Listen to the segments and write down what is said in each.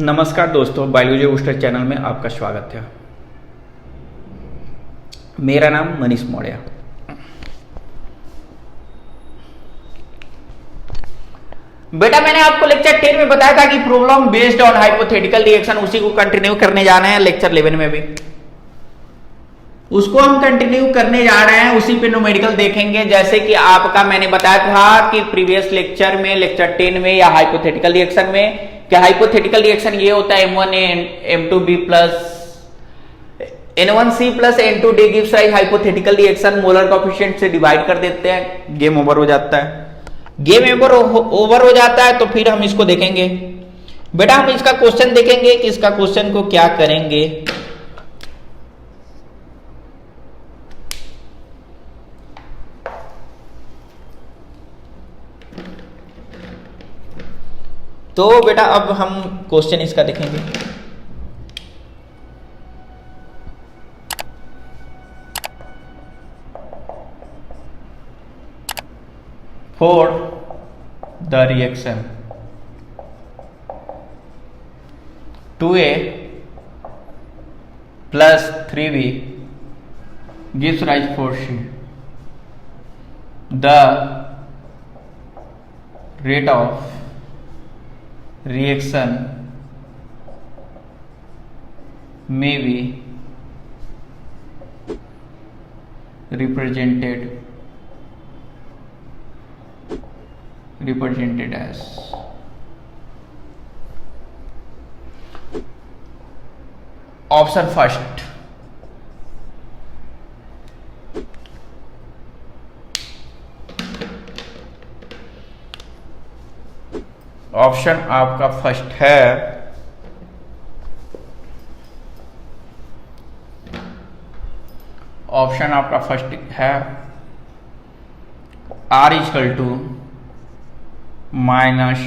नमस्कार दोस्तों, biology booster channel में आपका स्वागत है। मेरा नाम मनीष मौर्य। बेटा मैंने आपको लेक्चर 10 में बताया था कि problem based on hypothetical reaction, उसी को कंटिन्यू करने जा रहे हैं लेक्चर 11 में भी। उसको हम कंटिन्यू करने जा रहे हैं, उसी पे न्यूमेरिकल देखेंगे। जैसे कि आपका मैंने बताया था कि प्रीवियस लेक्चर में, लेक्चर 10 में या हाइपोथेटिकल रिएक्शन में, क्या हाइपोथेटिकल रिएक्शन ये होता है M1A plus N1C plus N2D gives rise hypothetical reaction, molar coefficient से डिवाइड कर देते हैं, गेम ओवर हो जाता है। गेम ओवर हो जाता है तो फिर हम इसको देखेंगे। बेटा हम इसका क्वेश्चन देखेंगे कि इसका क्वेश्चन को क्या करेंगे। तो बेटा अब हम क्वेश्चन इसका देखेंगे। For the reaction 2A plus 3B gives rise for C, the rate of reaction may be represented as option first, option आपका फर्स्ट है ऑप्शन आपका फर्स्ट है R equal to minus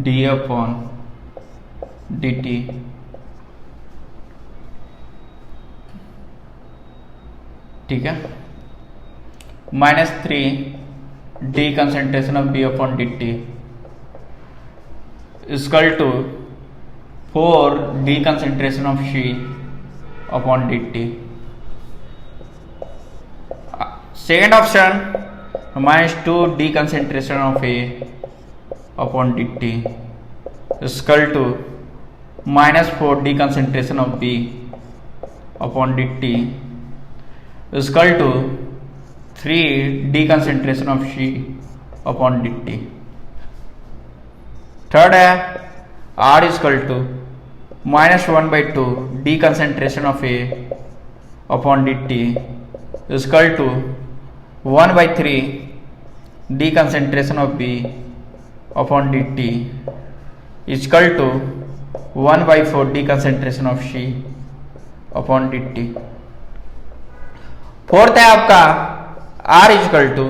D upon D T, ठीक है, -3 concentration of D upon D T equal to 4 concentration of C upon D T. Second option -2 concentration of A upon D T equal to -4 concentration of B upon D T equal to 3 concentration of C upon D T. Third है R equal to -1/2 concentration of A upon D T equal to 1/3 concentration of B upon D T equal to 1/4 concentration of C upon D T. Fourth है आपका R equal to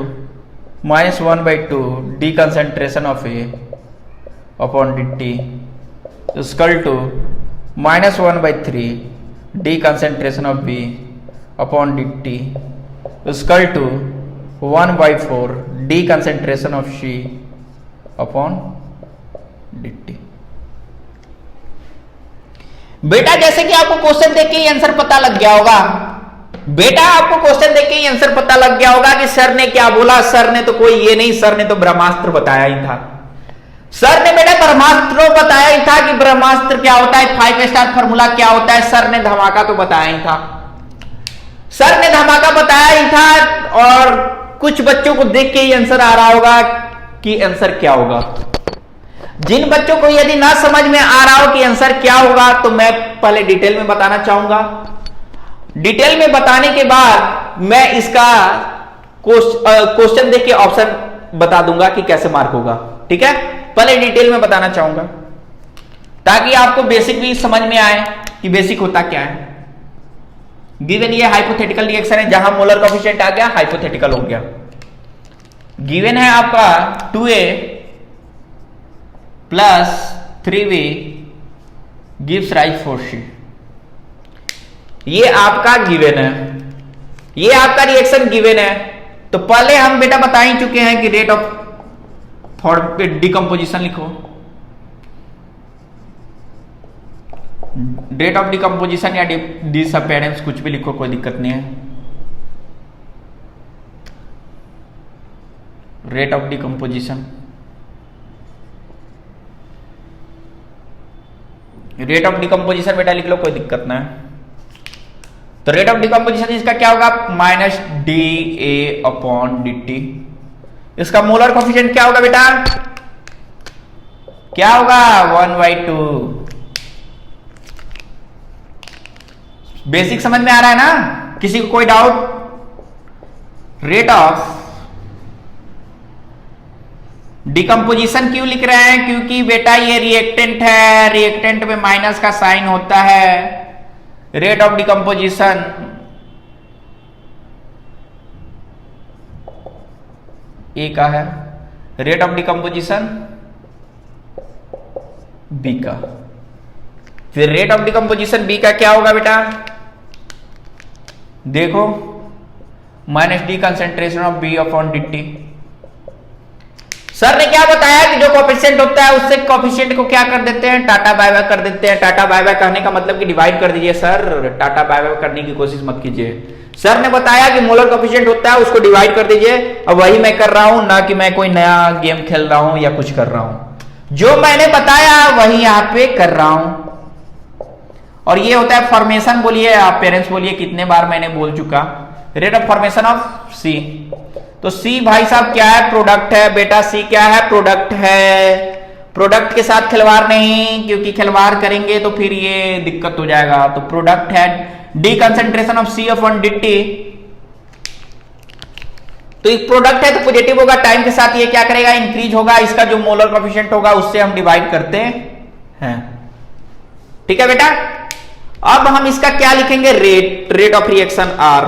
-1/2 concentration of A upon D T equal to -1/3 concentration of B upon D T equal to 1/4 concentration of C upon D T. बेटा जैसे कि आपको question देख के ही answer पता लग गया होगा, बेटा आपको क्वेश्चन देख के ही आंसर पता लग गया होगा कि सर ने क्या बोला। सर ने तो कोई ये नहीं, सर ने तो ब्रह्मास्त्र बताया ही था। सर ने बेटा ब्रह्मास्त्र बताया ही था कि ब्रह्मास्त्र क्या होता है, 5 स्टार फार्मूला क्या होता है। सर ने धमाका तो बताया ही था, सर ने धमाका बताया ही था। और कुछ बच्चों को देख के ही आंसर आ रहा होगा कि आंसर क्या होगा। जिन बच्चों को यदि ना समझ में आ रहा हो कि आंसर क्या होगा, तो मैं पहले डिटेल में बताना चाहूंगा। डिटेल में बताने के बाद मैं इसका क्वेश्चन देख के ऑप्शन बता दूंगा कि कैसे मार्क होगा, ठीक है। पहले डिटेल में बताना चाहूंगा ताकि आपको बेसिक भी समझ में आए कि बेसिक होता क्या है। गिवन ये हाइपोथेटिकल रिएक्शन है, जहां मोलर कोएफिशिएंट आ गया हाइपोथेटिकल हो गया। गिवन है आपका 2A plus 3B gives rise for C। ये आपका गिवन है, ये आपका रिएक्शन गिवन है। तो पहले हम बेटा बता ही चुके हैं कि रेट ऑफ थॉट पे डिकम्पोजिशन लिखो, रेट ऑफ डिकम्पोजिशन या डिसअपेयरेंस कुछ भी लिखो, कोई दिक्कत नहीं है। Rate of decomposition, rate of decomposition बेटा लिख लो, कोई दिक्कत ना है। तो रेट ऑफ डिकम्पोजिशन इसका क्या होगा, minus D A upon D T. इसका मोलर कोफिशिएंट क्या होगा बेटा, क्या होगा 1/2। बेसिक समझ में आ रहा है ना, किसी को कोई डाउट। रेट ऑफ डिकम्पोजिशन क्यों लिख रहे हैं, क्योंकि बेटा ये रिएक्टेंट है, रिएक्टेंट में माइनस का साइन होता है। रेट ऑफ डिकम्पोजिशन ए का है, रेट ऑफ डिकम्पोजिशन बी का। फिर रेट ऑफ डिकम्पोजिशन बी का क्या होगा बेटा, देखो minus D concentration of B upon D T. Sir ने क्या बताया कि जो कोफिशिएंट होता है उससे कोफिशिएंट को क्या कर देते हैं, टाटा बाय बाय कर देते हैं। टाटा बाय बाय कहने का मतलब कि डिवाइड कर दीजिए। सर टाटा बाय बाय करने की कोशिश मत कीजिए। सर ने बताया कि मोलर कोफिशिएंट होता है उसको डिवाइड कर दीजिए, और वही मैं कर रहा हूं, ना कि मैं कोई नया गेम खेल रहा हूं या कुछ कर रहा हूं। जो मैंने बताया वही यहां पे कर रहा हूं। और ये होता है फॉर्मेशन, बोलिए आप पेरेंट्स बोलिए कितने बार मैंने बोल चुका। रेट ऑफ फॉर्मेशन ऑफ सी, तो सी भाई साहब क्या है, प्रोडक्ट है बेटा। सी क्या है, प्रोडक्ट है। प्रोडक्ट के साथ खिलवाड़ नहीं, क्योंकि खिलवाड़ करेंगे तो फिर ये दिक्कत हो जाएगा। तो प्रोडक्ट है, D concentration of C upon D T. तो एक प्रोडक्ट है तो पॉजिटिव होगा, टाइम के साथ ये क्या करेगा, इंक्रीज होगा। इसका जो मोलर कोफिशिएंट होगा उससे हम डिवाइड करते हैं। ठीक है बेटा। अब हम इसका क्या लिखेंगे, रेट ऑफ रिएक्शन आर।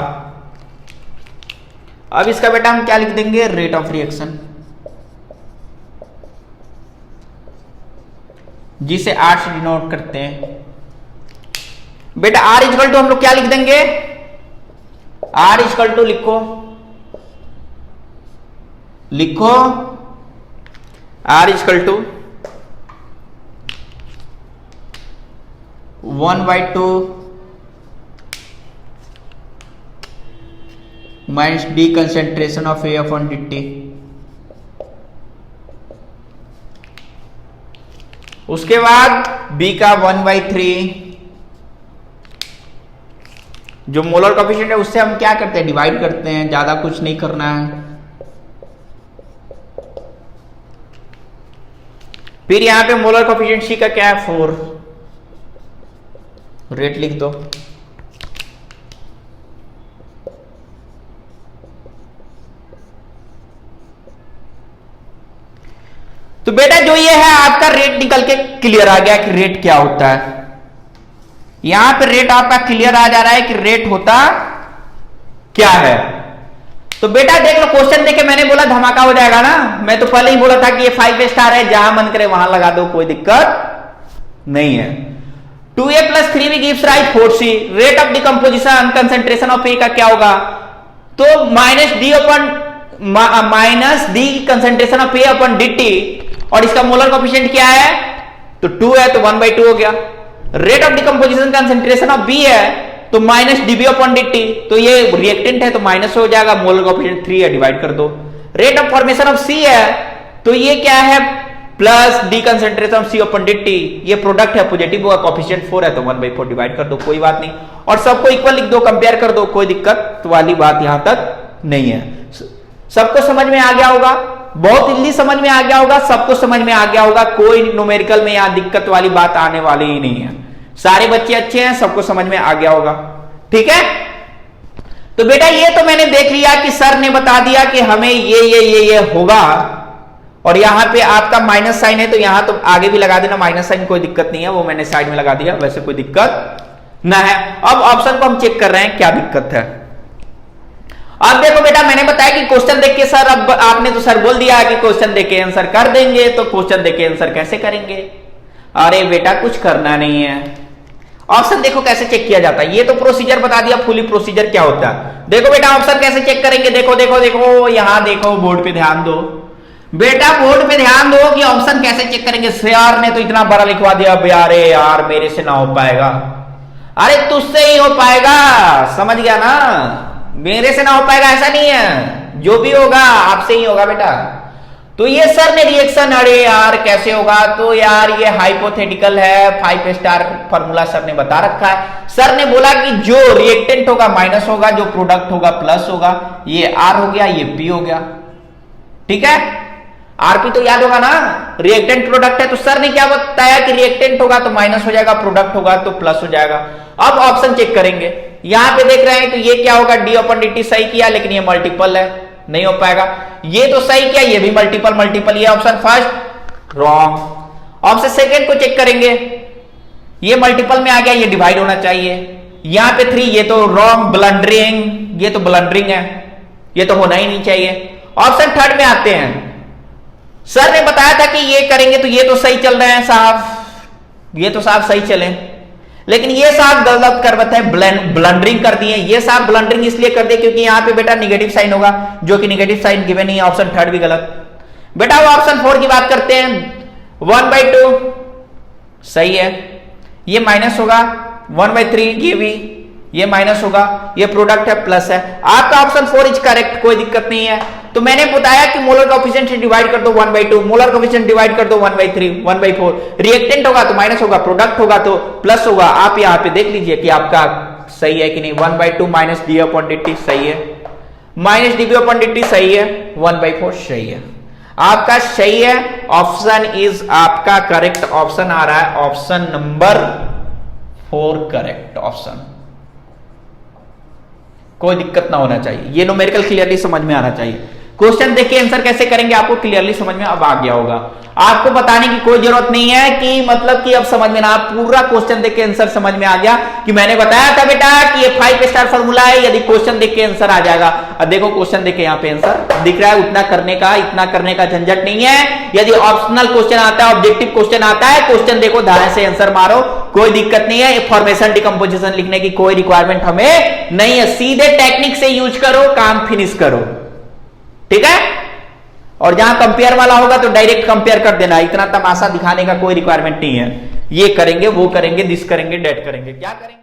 अब इसका बेटा हम क्या लिख देंगे, रेट ऑफ रिएक्शन, जिसे आर से डिनोट करते हैं। बेटा आर इक्वल टू हम लोग क्या लिख देंगे, आर इक्वल टू लिखो R equal to 1/2 minus D concentration of A upon D T. उसके बाद बी का 1/3, जो मोलर कोफिशिएंट है उससे हम क्या करते हैं, डिवाइड करते हैं, ज्यादा कुछ नहीं करना है। फिर यहां पे मोलर कोफिशिएंट सी का क्या है, 4। रेट लिख दो। तो बेटा जो ये है आपका रेट निकल के क्लियर आ गया कि रेट क्या होता है। यहां पे रेट आपका क्लियर आ जा रहा है कि रेट होता क्या है। तो बेटा देख लो, क्वेश्चन देखे मैंने बोला धमाका हो जाएगा ना। मैं तो पहले ही बोला था कि ये 5 स्टार है, जहां मन करे वहां लगा दो, कोई दिक्कत नहीं है। 2a + 3b gives right 4c। Rate of decomposition concentration of A का क्या होगा, तो minus D concentration of A upon D T. और इसका मोलर कोफिशिएंट क्या है, तो 2 है तो 1/2 हो गया। Rate of decomposition concentration of B है तो minus D B upon D T. तो ये रिएक्टेंट है तो माइनस हो जाएगा, मोलर कोफिशिएंट 3 है, डिवाइड कर दो। Rate of formation of C है तो ये क्या है, plus D concentration of C upon D T. ये प्रोडक्ट है, पॉजिटिव होगा, कोफिशिएंट 4 है तो 1/4 डिवाइड कर दो, कोई बात नहीं। और सबको इक्वल लिख दो, कंपेयर कर दो, कोई दिक्कत वाली बात यहां तक नहीं है। सबको समझ में आ गया होगा, बहुत इजीली समझ में आ गया होगा, सबको समझ में आ गया होगा। कोई न्यूमेरिकल में यहां दिक्कत वाली बात आने वाली ही नहीं है। सारे बच्चे अच्छे हैं, सबको समझ में आ गया होगा। ठीक है। तो बेटा ये तो मैंने देख लिया कि सर ने बता दिया कि हमें ये होगा। और यहां पे आपका माइनस साइन है तो यहां तो आगे भी लगा देना माइनस साइन, कोई दिक्कत नहीं है, वो मैंने साइड में लगा दिया, वैसे कोई दिक्कत ना है। अब ऑप्शन को हम चेक कर रहे हैं क्या दिक्कत है। अब देखो बेटा मैंने बताया कि क्वेश्चन देख के सर, अब आपने तो सर बोल दिया कि क्वेश्चन देख के आंसर कर देंगे, तो क्वेश्चन देख के आंसर कैसे करेंगे। अरे बेटा कुछ करना नहीं है। ऑप्शन देखो कैसे चेक किया जाता है, ये तो प्रोसीजर बता दिया, फुली प्रोसीजर क्या होता है। देखो बेटा ऑप्शन कैसे चेक करेंगे, देखो देखो देखो, यहां देखो, बोर्ड पे ध्यान दो। बेटा बोर्ड पे ध्यान दो कि ऑप्शन कैसे चेक करेंगे। सर ने तो इतना बड़ा लिखवा दिया, अरे यार मेरे से ना हो पाएगा। अरे तुझसे ही हो पाएगा, समझ गया ना, मेरे से ना हो पाएगा ऐसा नहीं है, जो भी होगा आपसे ही होगा बेटा। तो ये सर ने रिएक्शन, अरे यार कैसे होगा, तो यार ये हाइपोथेटिकल है, 5 स्टार फॉर्मूला सर ने बता रखा है। सर ने बोला कि जो रिएक्टेंट होगा माइनस होगा, जो प्रोडक्ट होगा प्लस होगा। ये आर हो गया, ये पी हो गया, ठीक है। आरपी तो याद होगा ना, रिएक्टेंट प्रोडक्ट है, तो सर ने क्या बताया कि रिएक्टेंट होगा तो माइनस हो जाएगा, प्रोडक्ट होगा तो प्लस हो जाएगा। अब ऑप्शन चेक करेंगे, यहां पे देख रहे हैं तो ये क्या होगा, डी अपॉन dt सही किया, लेकिन ये मल्टीपल है, नहीं हो पाएगा। ये तो सही किया, ये भी मल्टीपल मल्टीपल, ये option first wrong. Option second को चेक करेंगे, ये मल्टीपल में आ गया, ये डिवाइड होना चाहिए। यहां पे 3, ये तो रॉन्ग, ब्लंडरिंग, ये तो ब्लंडरिंग है, ये तो होना ही नहीं चाहिए। ऑप्शन थर्ड में आते हैं, सर ने बताया था कि ये करेंगे तो ये तो सही चल रहे हैं साहब, ये तो साहब सही चले, लेकिन ये साहब गलत कर बताए, ब्लंडरिंग कर दिए। ये साहब ब्लंडरिंग इसलिए कर दिए क्योंकि यहां पे बेटा निगेटिव साइन होगा, जो कि निगेटिव साइन गिवन नहीं है। ऑप्शन थर्ड भी गलत। बेटा वो ऑप्शन 4 की बात करते हैं, 1/2 सही है, ये माइनस होगा, 1/3 ये भी, ये माइनस होगा, ये प्रोडक्ट है प्लस है। आपका ऑप्शन 4 इज करेक्ट, कोई दिक्कत नहीं है। तो मैंने बताया कि मोलर कोएफिशिएंट से डिवाइड कर दो 1/2, मोलर कोएफिशिएंट डिवाइड कर दो 1/3, 1/4। रिएक्टेंट होगा तो माइनस होगा, प्रोडक्ट होगा तो प्लस होगा। आप यहां पे देख लीजिए कि आपका सही है कि नहीं। 1/2 माइनस डी अपॉन dt सही है, माइनस dp अपॉन dt सही है, 1/4 सही है, आपका सही है। ऑप्शन इज आपका करेक्ट ऑप्शन आ रहा है, ऑप्शन नंबर 4 करेक्ट ऑप्शन। कोई दिक्कत ना होना चाहिए, ये न्यूमेरिकल क्लियरली समझ में आना चाहिए। क्वेश्चन देख के आंसर कैसे करेंगे आपको क्लियरली समझ में अब आ गया होगा। आपको बताने की कोई जरूरत नहीं है कि मतलब कि अब समझ में ना, पूरा क्वेश्चन देख के आंसर समझ में आ गया कि मैंने बताया था बेटा कि ये 5 स्टार फॉर्मूला है, यदि क्वेश्चन देख के आंसर आ जाएगा। अब देखो क्वेश्चन देख के यहाँ पे आंसर दिख रहा है, उतना करने का झंझट नहीं है। यदि ऑप्शनल क्वेश्चन आता है, ऑब्जेक्टिव क्वेश्चन आता है, क्वेश्चन देखो ध्यान से आंसर मारो, कोई दिक्कत नहीं है। फॉर्मेशन डिकम्पोजिशन लिखने की कोई रिक्वायरमेंट हमें नहीं है, सीधे टेक्निक से यूज करो, काम फिनिश करो, ठीक है। और जहां कंपेयर वाला होगा तो डायरेक्ट कंपेयर कर देना, इतना तमाशा दिखाने का कोई रिक्वायरमेंट नहीं है। ये करेंगे, वो करेंगे, दिस करेंगे, डेट करेंगे, क्या करेंगे।